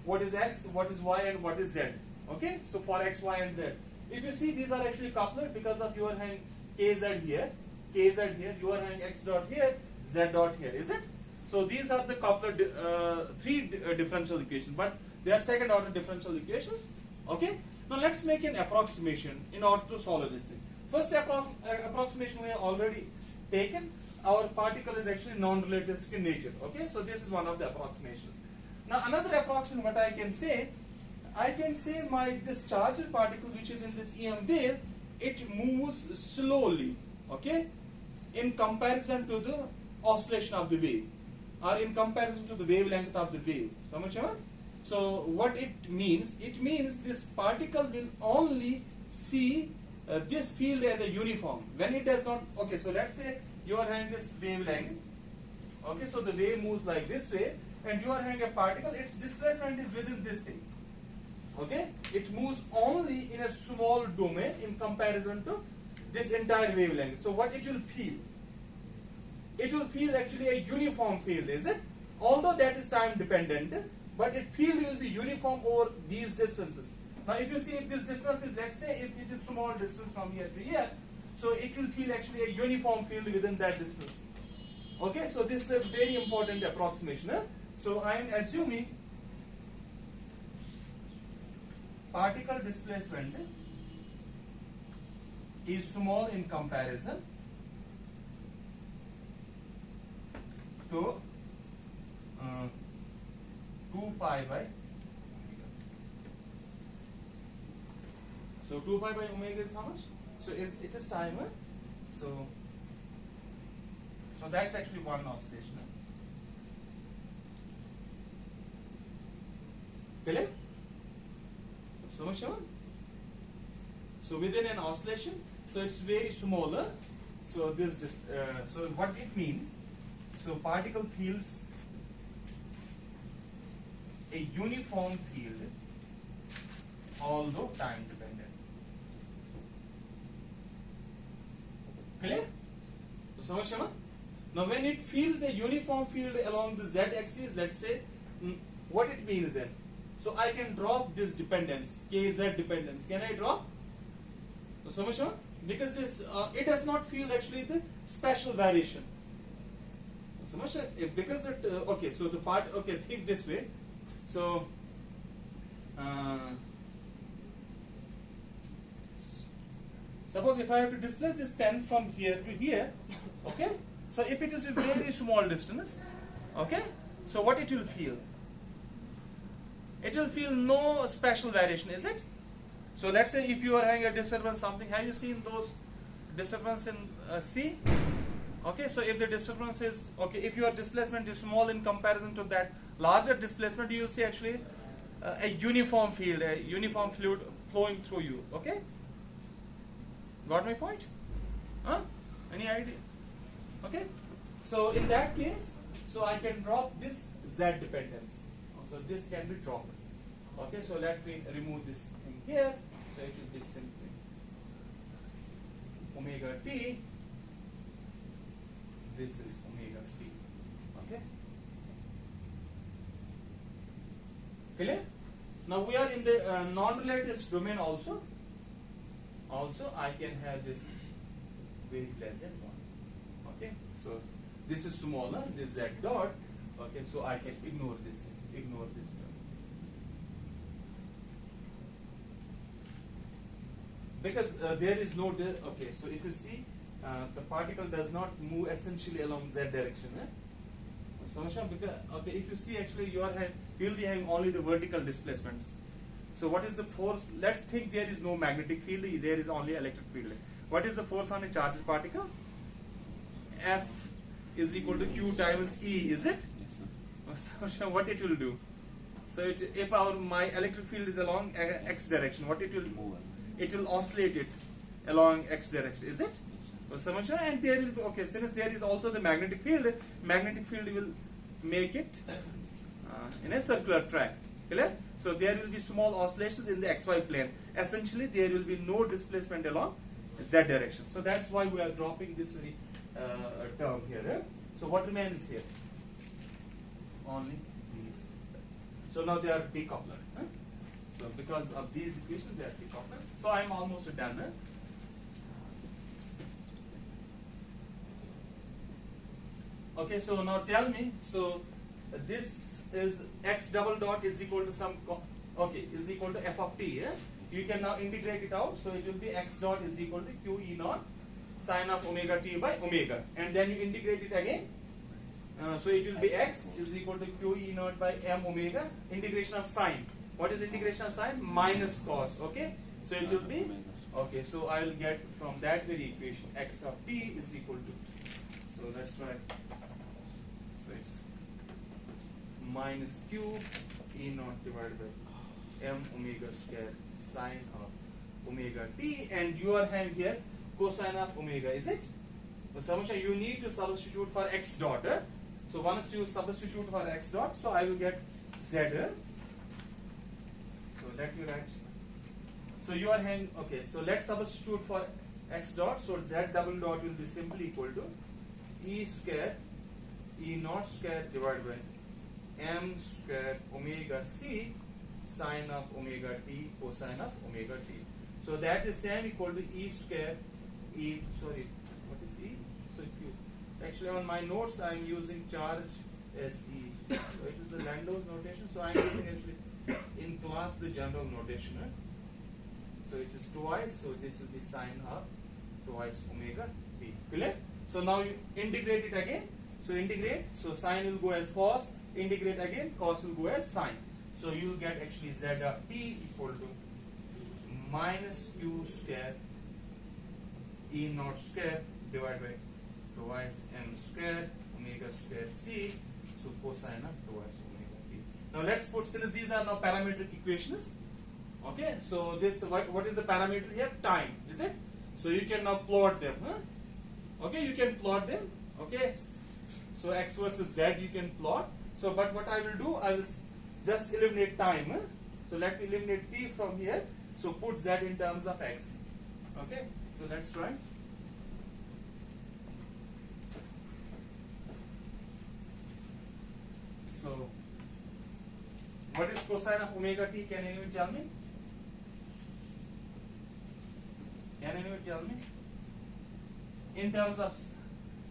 what is x, what is y, and what is z. Okay, so for x, y, and z. If you see, these are actually coupled because of you are having kz here, you are having x dot here, z dot here, is it? So these are the coupled 3 differential equations, but they are second order differential equations. Okay, now let's make an approximation in order to solve this thing. First approximation we have already taken. Our particle is actually non-relativistic in nature. Okay, so this is one of the approximations. Now another approximation what I can say this charged particle which is in this EM wave, it moves slowly, okay, in comparison to the oscillation of the wave, or in comparison to the wavelength of the wave. So what it means this particle will only see this field as a uniform when it does not. Okay, so let's say you are having this wavelength. Okay, so the wave moves like this way, and you are having a particle, its displacement is within this thing. Okay, it moves only in a small domain in comparison to this entire wavelength. So what it will feel? It will feel actually a uniform field, is it? Although that is time dependent, but its field will be uniform over these distances. Now if you see, if this distance is, let's say if it is small distance from here to here, so it will feel actually a uniform field within that distance. Okay, so this is a very important approximation. So I am assuming particle displacement is small in comparison to 2 pi by omega. So 2 pi by omega is how much? So it is time. So that's actually one oscillation. Clear? So within an oscillation, so it's very smaller. So this so what it means? So particle feels a uniform field, although time dependent. Clear? So now when it feels a uniform field along the z-axis, let's say, what it means then? So I can drop this dependence, kz dependence. Can I drop? So because this it does not feel actually the special variation. So because that okay, so the part, okay, think this way. So suppose if I have to displace this pen from here to here, okay, so if it is a very small distance, okay, so what it will feel? It will feel no special variation, is it? So let's say if you are having a disturbance something, have you seen those disturbance in C? Okay, so if the disturbance is, okay, if your displacement is small in comparison to that larger displacement, you will see actually a uniform field, a uniform fluid flowing through you. Okay, got my point? Huh? Any idea? Okay, so in that case, so I can drop this Z dependence. So this can be dropped. Okay, so let me remove this thing here. So it will be simply omega t. This is omega c. Okay. Clear? Now we are in the non-relative domain also. Also, I can have this very pleasant one. Okay. So this is smaller. This z dot. Okay. So I can ignore this thing. Ignore this term. because there is no okay. So if you see, the particle does not move essentially along z direction. Because okay, if you see actually you will be having only the vertical displacements. So what is the force? Let's think there is no magnetic field, there is only electric field. What is the force on a charged particle? F is equal to Q times E, is it? So what it will do? So if my electric field is along x direction, what it will move? It will oscillate it along x direction, is it? And there will be, okay, since there is also the magnetic field will make it in a circular track. Clear? So there will be small oscillations in the xy plane. Essentially, there will be no displacement along z direction. So that's why we are dropping this term here. So what remains here? Only these. So now they are decoupled. So because of these equations, they are decoupled. So I'm almost done. Okay, so now tell me, so this is x double dot is equal to some, okay, is equal to f of t, yeah? You can now integrate it out, so it will be x dot is equal to q e naught sine of omega t by omega, and then you integrate it again, so it will be x is equal to q e naught by m omega, integration of sine. What is integration of sine? Minus cos, okay? So it will be, okay, so I will get from that very equation, x of t is equal to, so let's try. So it's minus q e naught divided by m omega square sine of omega t, and you are having here cosine of omega, is it? So you need to substitute for x dot. So once you substitute for x dot, so I will get z. So let me write. So you are having, okay, so let's substitute for x dot. So z double dot will be simply equal to e square e naught square divided by m square omega c sine of omega t cosine of omega t. So that is same equal to e square e, sorry, what is e? So q. Actually on my notes I am using charge as e. So it is the Landau's notation. So I am using actually in class the general notation. So it is twice. So this will be sine of twice omega t. Clear? So now you integrate it again. So integrate. So sine will go as cos. Integrate again. Cos will go as sine. So you will get actually z of t equal to minus q square e naught square divided by twice m square omega square c. So cosine of twice omega t. Now let's put, since these are now parametric equations. Okay. So this what is the parameter here? Time, is it? So you can now plot them. Okay. You can plot them. Okay. So x versus z you can plot. So but what I will do, I will just eliminate time. So let me eliminate t from here. So put z in terms of x. Okay. So let's try. So what is cosine of omega t? Can anyone tell me? Can anyone tell me? In terms of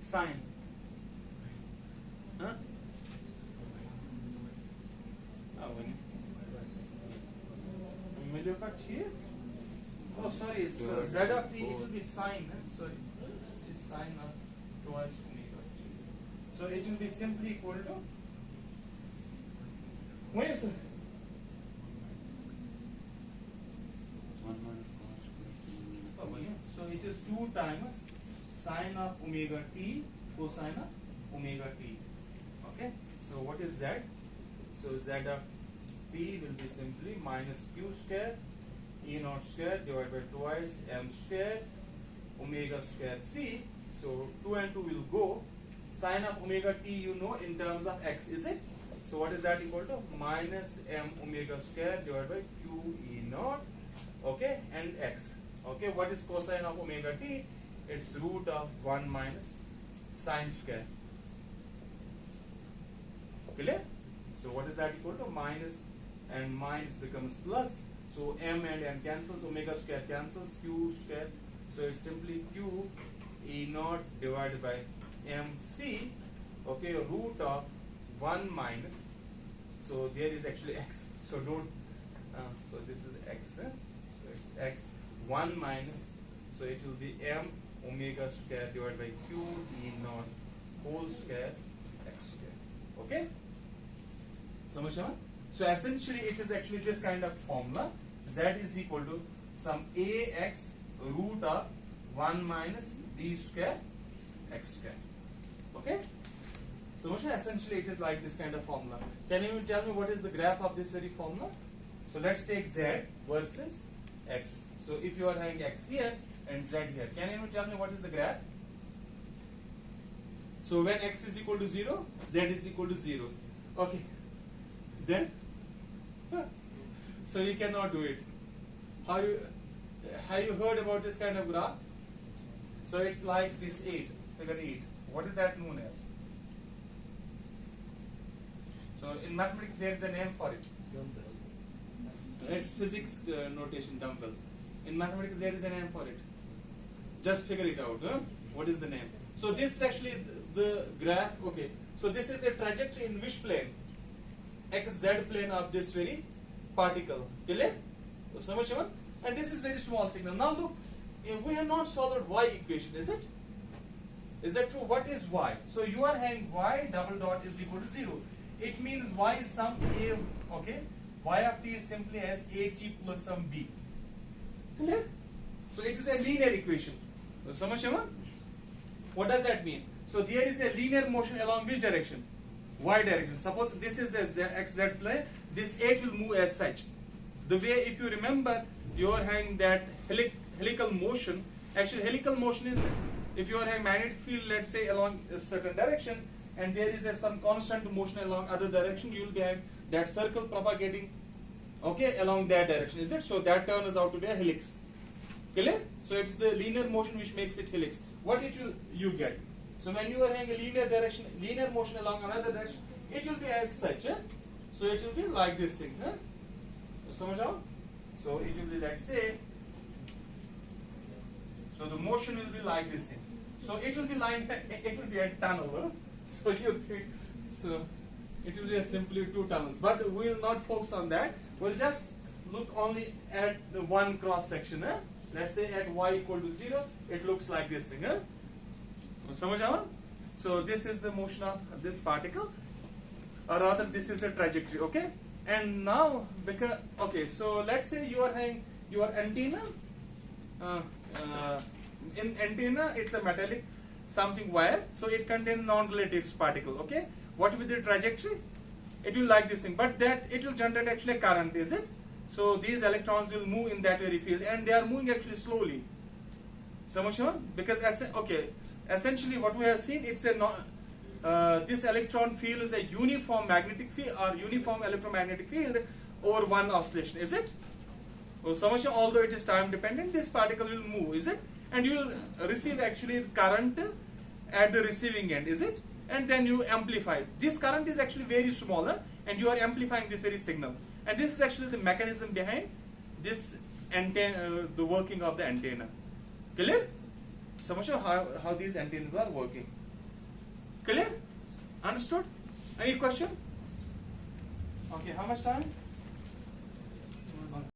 sine. Huh? Oh, sorry, it's z of t, it will be sine. Sorry, it's sine of twice omega t. So it will be simply equal to, wait, sir. 1 minus cos square. Oh, yeah. So it is 2 times sine of omega t cosine of omega t. Okay. So what is z? So z of t will be simply minus q square e naught square divided by twice m square omega square c. So 2 and 2 will go. Sine of omega t you know in terms of x, is it? So what is that equal to? Minus m omega square divided by q e naught, okay, and x. Okay, what is cosine of omega t? It's root of 1 minus sine square. Clear? So what is that equal to? Minus, and minus becomes plus. So m and m cancels, omega square cancels, q square. So it's simply q e naught divided by mc, okay, root of 1 minus, so there is actually x, so don't, so this is x, so it's x 1 minus, so it will be m omega square divided by q e naught whole square x square. Okay? Samajha? So essentially it is actually this kind of formula. Z is equal to some ax root of 1 minus d square x square. Okay? So essentially it is like this kind of formula. Can you tell me what is the graph of this very formula? So let's take z versus x. So if you are having x here and z here, can you tell me what is the graph? So when x is equal to 0, z is equal to 0. Okay. Then so you cannot do it. Have you heard about this kind of graph? So it's like this 8, figure 8. What is that known as? So in mathematics there is a name for it. It's physics notation, dumbbell. In mathematics there is a name for it. Just figure it out. Huh? What is the name? So this is actually the graph. Okay. So this is the trajectory in which plane? XZ plane of this very particle. Clear? So much. And this is very small signal. Now look, we have not solved y equation, is it? Is that true? What is y? So you are having y double dot is equal to 0. It means y is some a, okay? Y of t is simply as at plus some b. Clear? So it is a linear equation. So what does that mean? So there is a linear motion along which direction? Y direction. Suppose this is a xz plane, this 8 will move as such. The way, if you remember, you are having that helical motion. Actually, helical motion is if you are having magnetic field, let's say along a certain direction, and there is some constant motion along other direction, you will be having that circle propagating, okay, along that direction, is it? So that turns out to be a helix. Clear? So it's the linear motion which makes it helix. What it will you get? So when you are having a linear motion along another direction, it will be as such. So it will be like this thing. So it will be, let's say, so the motion will be like this thing. So it will be like, it will be a tunnel. So you think, so it will be simply 2 tunnels. But we will not focus on that. We'll just look only at the one cross section. Let's say at y equal to 0, it looks like this thing. So this is the motion of this particle, or rather this is the trajectory. Okay. And now, because okay, so let's say you are having your antenna. In antenna, it's a metallic something wire, so it contains non-relative particle. Okay, what will be the trajectory? It will like this thing, but that it will generate actually a current, is it? So these electrons will move in that very field, and they are moving actually slowly. Because essentially what we have seen, it's a this electron field is a uniform magnetic field or uniform electromagnetic field over one oscillation, is it? Although it is time dependent, this particle will move, is it? And you will receive actually current at the receiving end, is it? And then you amplify. This current is actually very smaller, and you are amplifying this very signal. And this is actually the mechanism behind this antenna, the working of the antenna. Clear? So much of how these antennas are working. Clear? Understood? Any question? Okay, how much time?